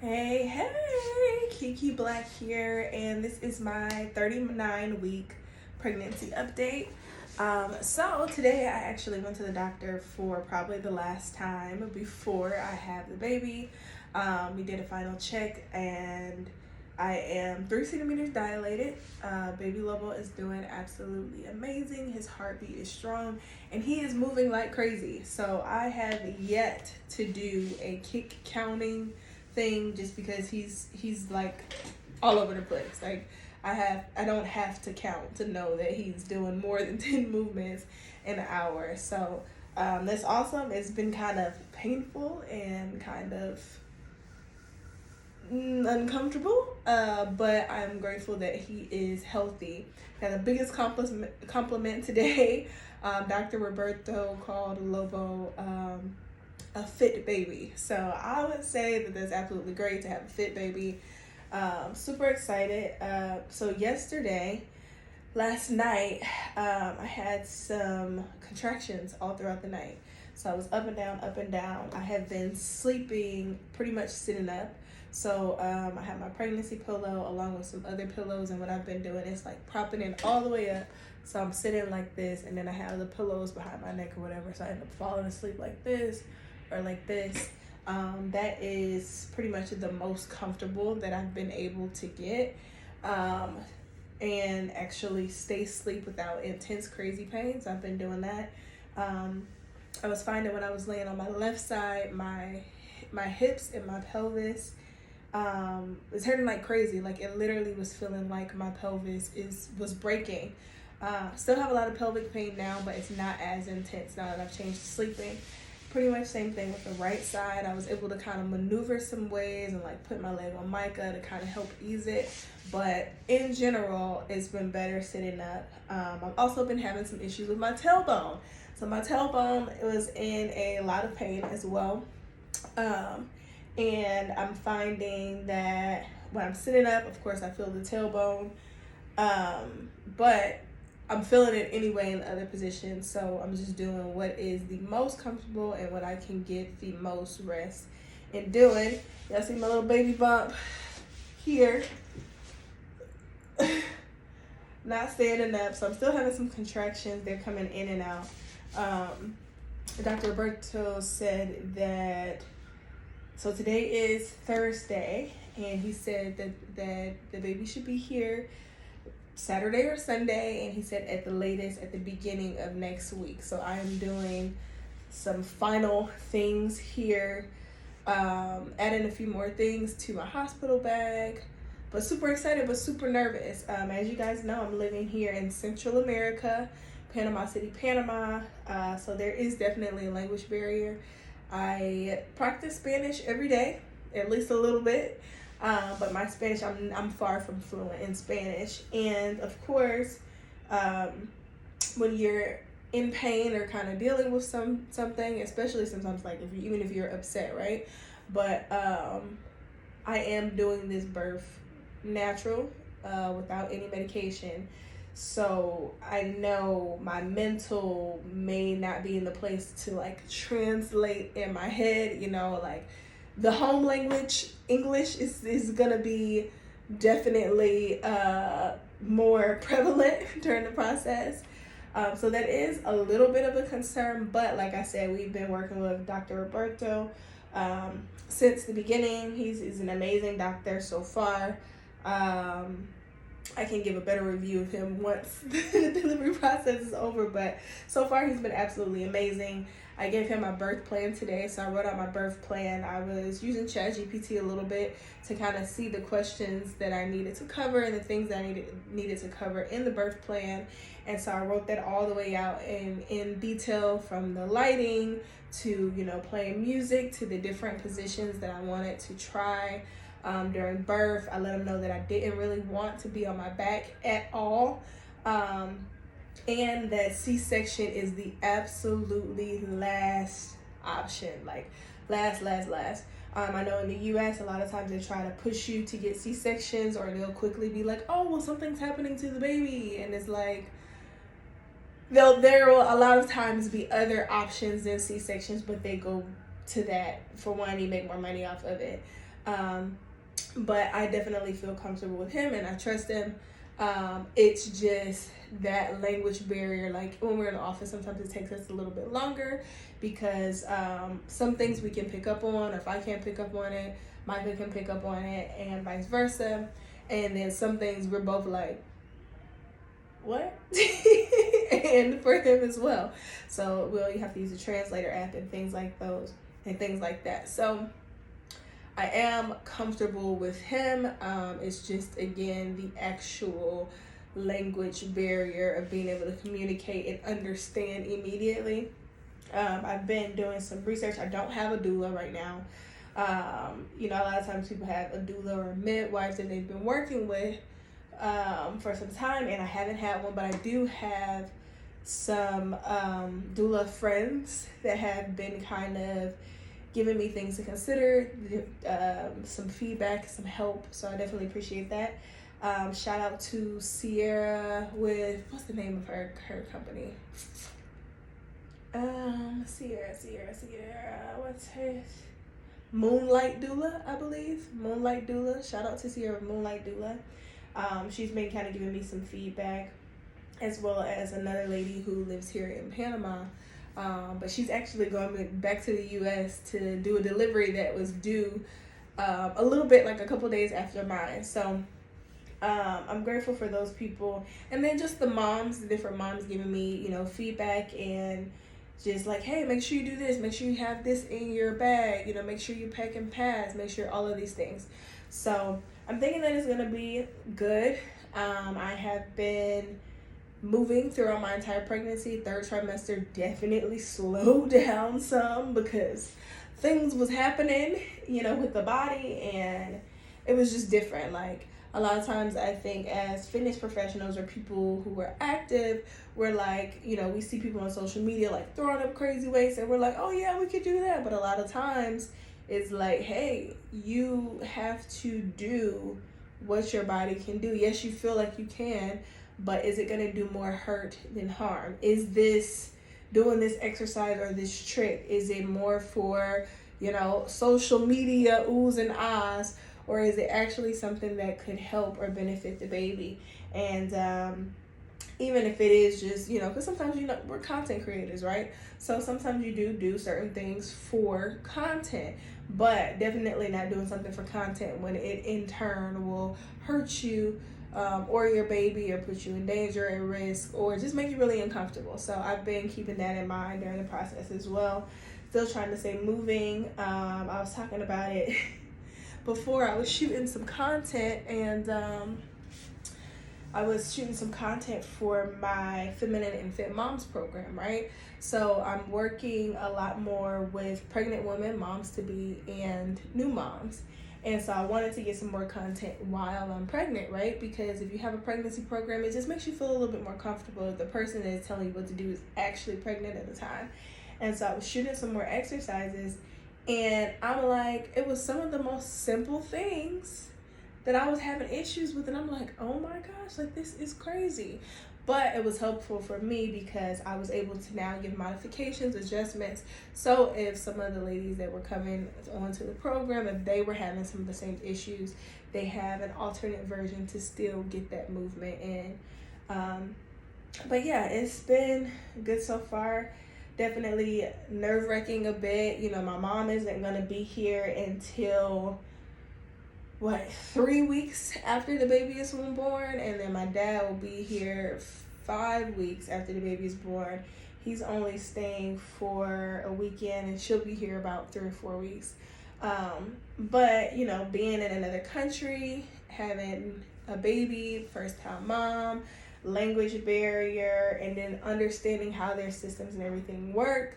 Hey, Kiki Black here, and this is my 39-week pregnancy update. So today I actually went to the doctor for probably the last time before I have the baby. We did a final check, and I am 3 centimeters dilated. Baby Lobo is doing absolutely amazing. His heartbeat is strong, and he is moving like crazy. So I have yet to do a kick counting thing just because he's like all over the place. Like I don't have to count to know that he's doing more than 10 movements in an hour. So that's awesome. It's been kind of painful and kind of uncomfortable, but I'm grateful that he is healthy. And the biggest compliment today, Dr. Roberto called Lobo a fit baby. So I would say that that's absolutely great to have a fit baby. Super excited. So last night, I had some contractions all throughout the night. So I was up and down, up and down. I have been sleeping pretty much sitting up. So I have my pregnancy pillow along with some other pillows, and what I've been doing is like propping it all the way up. So I'm sitting like this, and then I have the pillows behind my neck or whatever. So I end up falling asleep like this or like this. That is pretty much the most comfortable that I've been able to get, and actually stay asleep without intense crazy pains. I've been doing that. I was finding when I was laying on my left side, my hips and my pelvis was hurting like crazy. Like it literally was feeling like my pelvis was breaking. Still have a lot of pelvic pain now, but it's not as intense now that I've changed to sleeping. Pretty much same thing with the right side. I was able to kind of maneuver some ways and like put my leg on mica to kind of help ease it. But in general, it's been better sitting up. I've also been having some issues with my tailbone. So my tailbone was in a lot of pain as well. And I'm finding that when I'm sitting up, of course I feel the tailbone. But I'm feeling it anyway in other positions, so I'm just doing what is the most comfortable and what I can get the most rest in doing. Y'all see my little baby bump here. Not standing up, so I'm still having some contractions. They're coming in and out. Dr. Roberto said that, so today is Thursday, and he said that the baby should be here Saturday or Sunday, and he said at the latest at the beginning of next week. So I am doing some final things here, adding a few more things to my hospital bag, but super excited but super nervous. As you guys know, I'm living here in Central America, Panama City, Panama, so there is definitely a language barrier. I practice Spanish every day, at least a little bit. But my Spanish, I'm far from fluent in Spanish. And of course, when you're in pain or kind of dealing with something, especially sometimes like even if you're upset, right? But I am doing this birth natural, without any medication. So I know my mental may not be in the place to like translate in my head, like the home language, English, is gonna be definitely more prevalent during the process. So that is a little bit of a concern, but like I said, we've been working with Dr. Roberto since the beginning. He's an amazing doctor so far. I can give a better review of him once the delivery process is over, but so far he's been absolutely amazing. I gave him my birth plan today, so I wrote out my birth plan. I was using ChatGPT a little bit to kind of see the questions that I needed to cover and the things that I needed to cover in the birth plan. And so I wrote that all the way out in detail, from the lighting to, playing music, to the different positions that I wanted to try during birth. I let him know that I didn't really want to be on my back at all. And that C-section is the absolutely last option, like last. I know in the U.S. a lot of times they try to push you to get C-sections, or they'll quickly be like, oh, well, something's happening to the baby. And it's like, there will a lot of times be other options than C-sections, but they go to that for one, you make more money off of it. But I definitely feel comfortable with him and I trust him. It's just that language barrier. Like when we're in the office, sometimes it takes us a little bit longer because some things we can pick up on, or if I can't pick up on it, Michael can pick up on it, and vice versa. And then some things we're both like, what? And for him as well. So you have to use a translator app and things like those and things like that. So I am comfortable with him. It's just, again, the actual language barrier of being able to communicate and understand immediately. I've been doing some research. I don't have a doula right now. A lot of times people have a doula or a midwife that they've been working with for some time, and I haven't had one, but I do have some doula friends that have been kind of giving me things to consider, some feedback, some help, so I definitely appreciate that. Shout out to Sierra with, what's the name of her company? Sierra, what's her? Moonlight Doula, I believe. Moonlight Doula. Shout out to Sierra with Moonlight Doula. She's been kind of giving me some feedback, as well as another lady who lives here in Panama. But she's actually going back to the U.S. to do a delivery that was due a little bit, like a couple days after mine. So I'm grateful for those people. And then just the different moms giving me, feedback and just like, hey, make sure you do this. Make sure you have this in your bag. Make sure you pack and pass. Make sure all of these things. So I'm thinking that it's going to be good. I have been moving throughout my entire pregnancy. Third trimester definitely slowed down some because things was happening, with the body, and it was just different. Like a lot of times I think as fitness professionals or people who are active, we're like, we see people on social media like throwing up crazy weights and we're like, oh yeah, we could do that. But a lot of times it's like, hey, you have to do what your body can do. Yes, you feel like you can, but is it going to do more hurt than harm? Is this doing this exercise or this trick? Is it more for, social media oohs and ahs, or is it actually something that could help or benefit the baby? And even if it is just, because sometimes, we're content creators, right? So sometimes you do certain things for content, but definitely not doing something for content when it in turn will hurt you or your baby, or put you in danger and risk, or just make you really uncomfortable. So I've been keeping that in mind during the process as well. Still trying to stay moving. I was talking about it before. I was shooting some content, and I was shooting some content for my Feminine and Fit Moms program, right? So I'm working a lot more with pregnant women, moms to be, and new moms. And so I wanted to get some more content while I'm pregnant, right? Because if you have a pregnancy program, it just makes you feel a little bit more comfortable if the person that is telling you what to do is actually pregnant at the time. And so I was shooting some more exercises, and I'm like, it was some of the most simple things that I was having issues with, and I'm like, oh my gosh, like this is crazy. But it was helpful for me because I was able to now give modifications, adjustments. So if some of the ladies that were coming onto the program, if they were having some of the same issues, they have an alternate version to still get that movement in. But yeah, it's been good so far. Definitely nerve-wracking a bit. My mom isn't going to be here until 3 weeks after the baby is born, and then my dad will be here 5 weeks after the baby is born. He's only staying for a weekend, and she'll be here about 3 or 4 weeks. But being in another country, having a baby, first time mom, language barrier, and then understanding how their systems and everything work,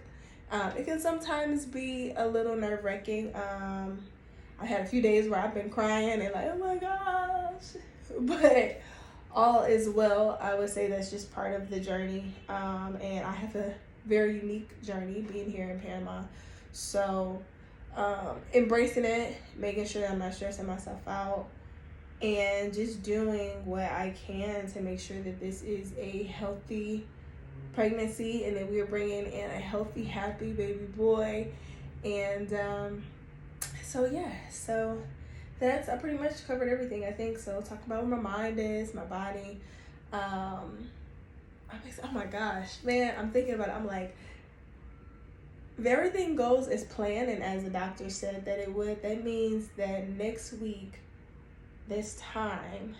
it can sometimes be a little nerve-wracking. I had a few days where I've been crying and like, oh my gosh, but all is well. I would say that's just part of the journey. And I have a very unique journey being here in Panama. So embracing it, making sure that I'm not stressing myself out, and just doing what I can to make sure that this is a healthy pregnancy and that we're bringing in a healthy, happy baby boy. And So yeah, so I pretty much covered everything, I think. So talk about where my mind is, my body. Oh my gosh, man, I'm thinking about it. I'm like, if everything goes as planned and as the doctor said that it would, that means that next week, this time,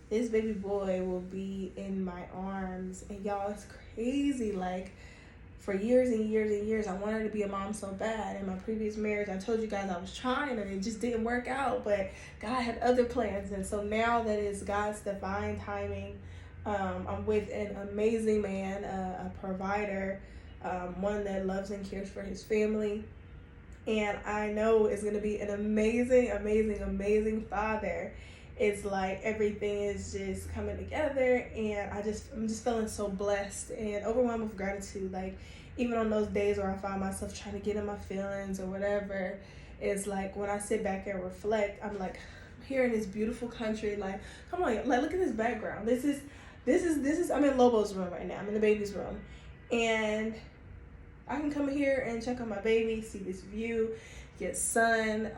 this baby boy will be in my arms. And y'all, it's crazy. Like, for years and years and years, I wanted to be a mom so bad. In my previous marriage, I told you guys I was trying and it just didn't work out, but God had other plans. And so now that it's God's divine timing, I'm with an amazing man, a provider, one that loves and cares for his family. And I know it's going to be an amazing, amazing, amazing father. It's like everything is just coming together, and I'm just feeling so blessed and overwhelmed with gratitude. Like, even on those days where I find myself trying to get in my feelings or whatever, it's like when I sit back and reflect, I'm like, I'm here in this beautiful country. Like, come on, like, look at this background. This is I'm in Lobo's room right now. I'm in the baby's room, and I can come here and check on my baby, see this view, get sun.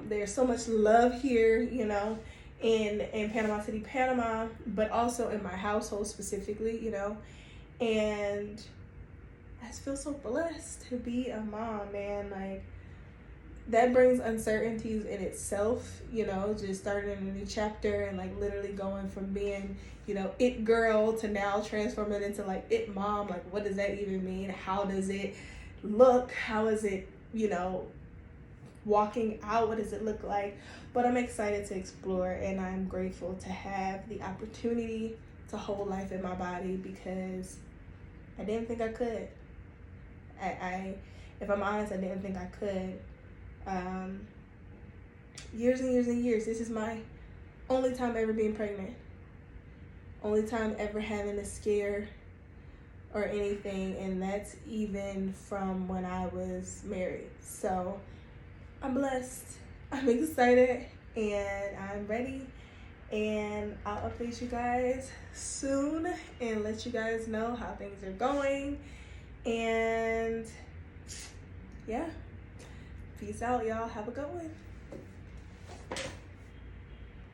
There's so much love here, you know, in Panama City, Panama, but also in my household specifically, you know. And I just feel so blessed to be a mom, man. Like, that brings uncertainties in itself, you know, just starting a new chapter and like literally going from being, you know, it girl to now transforming into like it mom. Like, what does that even mean? How does it look? How is it, you know, walking out? What does it look like? But I'm excited to explore, and I'm grateful to have the opportunity to hold life in my body, because I didn't think I could. If I'm honest, I didn't think I could. Years and years and years. This is my only time ever being pregnant. Only time ever having a scare or anything, and that's even from when I was married. So I'm blessed. I'm excited, and I'm ready. And I'll update you guys soon and let you guys know how things are going. And yeah. Peace out, y'all. Have a good one.